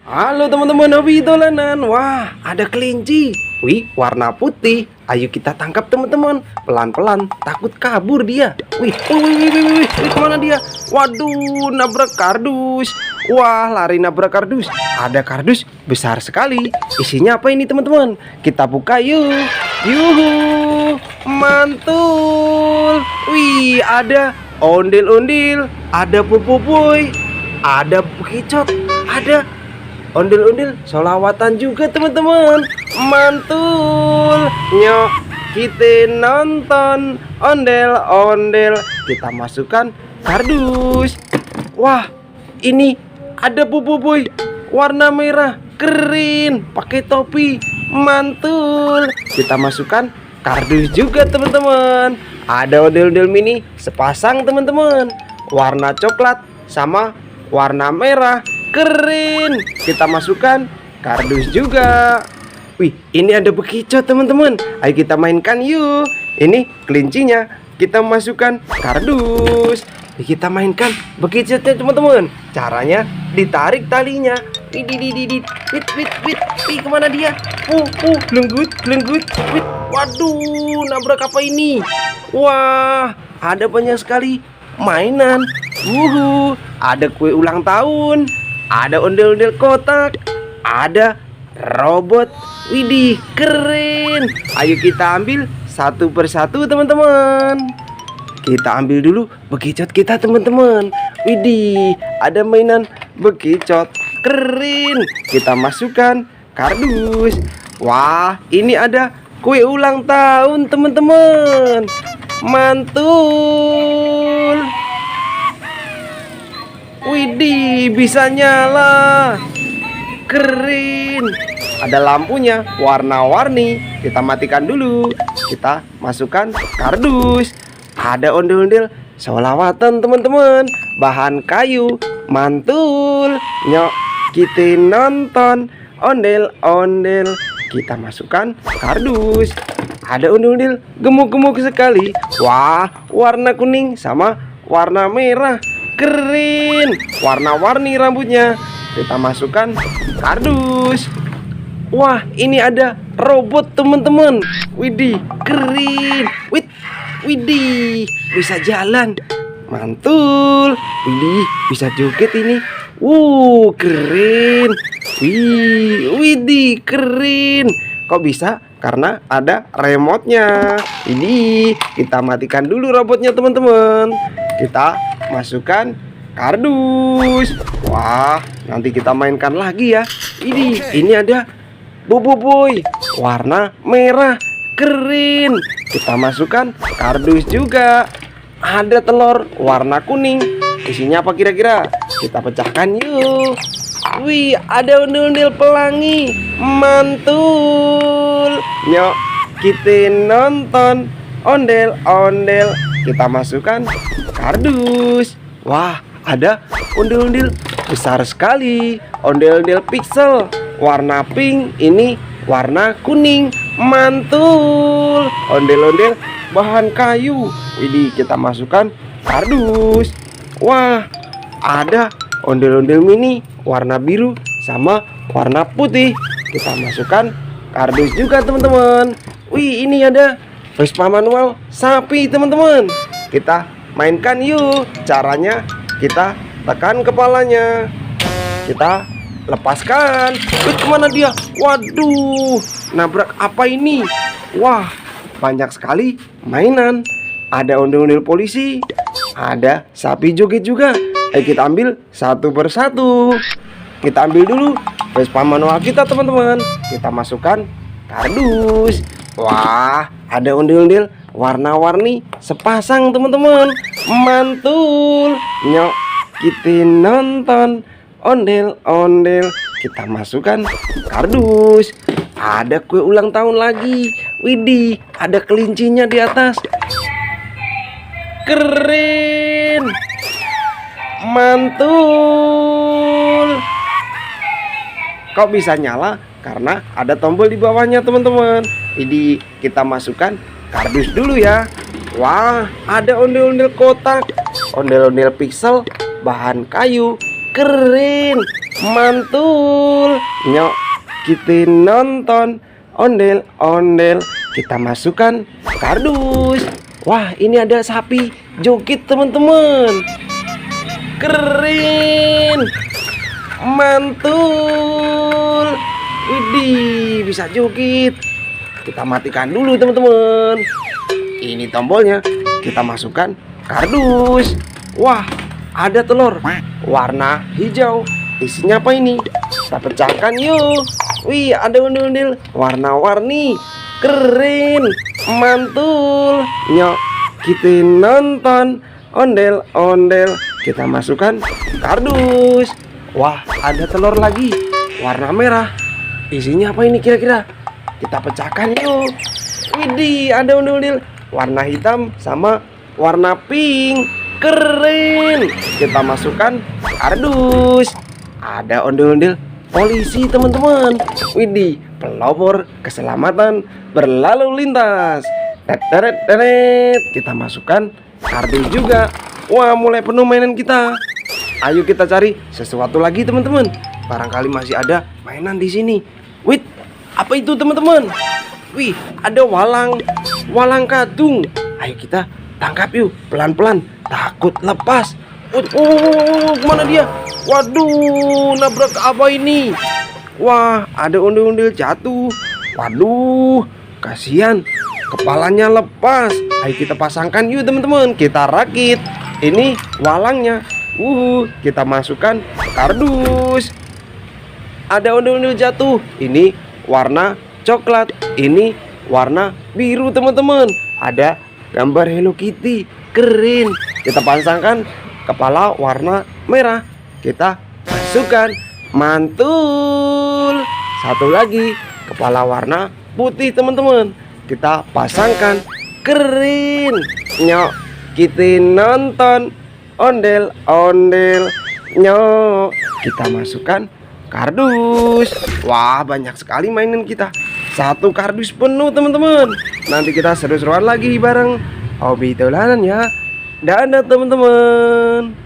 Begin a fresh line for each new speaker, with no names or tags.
Halo teman-teman hobi dolanan. Wah, ada kelinci. Wih, warna putih. Ayo kita tangkap teman-teman. Pelan-pelan, takut kabur dia. Wih, kemana dia? Waduh, nabrak kardus. Wah, lari nabrak kardus. Ada kardus besar sekali. Isinya apa ini teman-teman? Kita buka yuk. Yuhu, mantul. Wih, ada ondel-ondel, ada pupupuy, ada bekicot, ada ondel-ondel solawatan juga teman-teman. Mantul. Nyok, kita nonton ondel-ondel. Kita masukkan kardus. Wah, ini ada pupupuy warna merah keren pakai topi. Mantul. Kita masukkan kardus juga teman-teman. Ada ondel-ondel mini sepasang teman-teman, warna coklat sama warna merah. Keren. Kita masukkan kardus juga. Wih, ini ada bekicot teman-teman. Ayo kita mainkan yuk. Ini kelincinya. Kita masukkan kardus. Kita mainkan bekicotnya teman-teman. Caranya ditarik talinya. Wit. Kemana dia? Lenggut. Wit. Waduh, nabrak apa ini? Wah, ada banyak sekali mainan. Ada kue ulang tahun, ada ondel-ondel kotak, ada robot. Widih, keren. Ayo kita ambil satu persatu teman-teman. Kita ambil dulu bekicot kita teman-teman. Widih, ada mainan bekicot. Keren. Kita masukkan kardus. Wah, ini ada kue ulang tahun teman-teman. Mantul. Widih, bisa nyala. Keren. Ada lampunya warna-warni. Kita matikan dulu. Kita masukkan kardus. Ada ondel-ondel solawatan teman-teman, bahan kayu. Mantul. Nyok, kita nonton ondel-ondel. Kita masukkan kardus. Ada ondel-ondel gemuk-gemuk sekali. Wah, warna kuning sama warna merah. Keren. Warna-warni rambutnya. Kita masukkan kardus. Wah, ini ada robot teman-teman. Widih, keren. Widih, bisa jalan. Mantul. Widih, bisa joget ini. Keren. Widih, keren. Kok bisa? Karena ada remote-nya. Ini kita matikan dulu robotnya teman-teman. Kita masukkan kardus. Wah, nanti kita mainkan lagi ya. Ini ada pupupuy warna merah. Keren. Kita masukkan kardus juga. Ada telur warna kuning. Isinya apa kira-kira? Kita pecahkan yuk. Wih, ada ondel-ondel pelangi. Mantul. Nyok, kita nonton ondel-ondel. Kita masukkan kardus. Wah, ada ondel-ondel besar sekali. Ondel-ondel pixel warna pink, ini warna kuning. Mantul. Ondel-ondel bahan kayu. Ini kita masukkan kardus. Wah, ada ondel-ondel mini warna biru sama warna putih. Kita masukkan kardus juga teman-teman. Wih, ini ada Vespa manual sapi teman-teman. Kita mainkan yuk. Caranya kita tekan kepalanya. Kita lepaskan. Kemana dia? Waduh, nabrak apa ini? Wah, banyak sekali mainan. Ada ondel-ondel polisi, ada sapi joget juga. Ayo kita ambil satu persatu. Kita ambil dulu Vespa manual kita teman-teman. Kita masukkan kardus. Wah, ada ondel-ondel warna-warni sepasang teman-teman. Mantul. Nyok, kita nonton ondel-ondel. Kita masukkan kardus. Ada kue ulang tahun lagi. Widih, ada kelincinya di atas. Keren. Mantul. Kok bisa nyala? Karena ada tombol di bawahnya teman-teman. Jadi kita masukkan kardus dulu ya. Wah, ada ondel-ondel kotak, ondel-ondel pixel, bahan kayu. Keren. mantul. Nyok, kita nonton. Ondel-ondel, kita masukkan kardus. Wah, ini ada sapi joget teman-teman. Keren, mantul. Widih, bisa joget. Kita matikan dulu teman-teman. Ini tombolnya, kita masukkan kardus. Wah, ada telur warna hijau. Isinya apa ini? Kita pecahkan yuk. Wih, ada ondel-ondel warna-warni. Keren, mantul. Nyok, kita nonton. Ondel-ondel, kita masukkan kardus. Wah, ada telur lagi warna merah. Isinya apa ini kira-kira? Kita pecahkan yuk. Widih, ada ondel-ondel warna hitam sama warna pink. Keren. Kita masukkan kardus. Ada ondel-ondel polisi teman-teman. Widih, pelopor keselamatan berlalu lintas. Teret. Kita masukkan kardus juga. Wah, mulai penuh mainan kita. Ayo kita cari sesuatu lagi teman-teman. Barangkali masih ada mainan di sini. Wait, apa itu teman-teman? Wih, ada walang kadung. Ayo kita tangkap yuk, pelan-pelan. Takut lepas. Kemana dia? Waduh, nabrak apa ini? Wah, ada ondel-ondel jatuh. Waduh, kasihan, kepalanya lepas. Ayo kita pasangkan yuk teman-teman. Kita rakit. Ini walangnya. Kita masukkan kardus. Ada ondel-ondel jatuh. Ini warna coklat. Ini warna biru teman-teman. Ada gambar Hello Kitty. Keren. Kita pasangkan kepala warna merah. Kita masukkan, mantul. Satu lagi kepala warna putih teman-teman. Kita pasangkan, keren. Nyok, kita nonton. Ondel-ondel. Nyok, kita masukkan kardus. Wah, banyak sekali mainan kita. Satu kardus penuh teman-teman. Nanti kita seru-seruan lagi bareng Hobi Dolanan ya. Dadah teman-teman.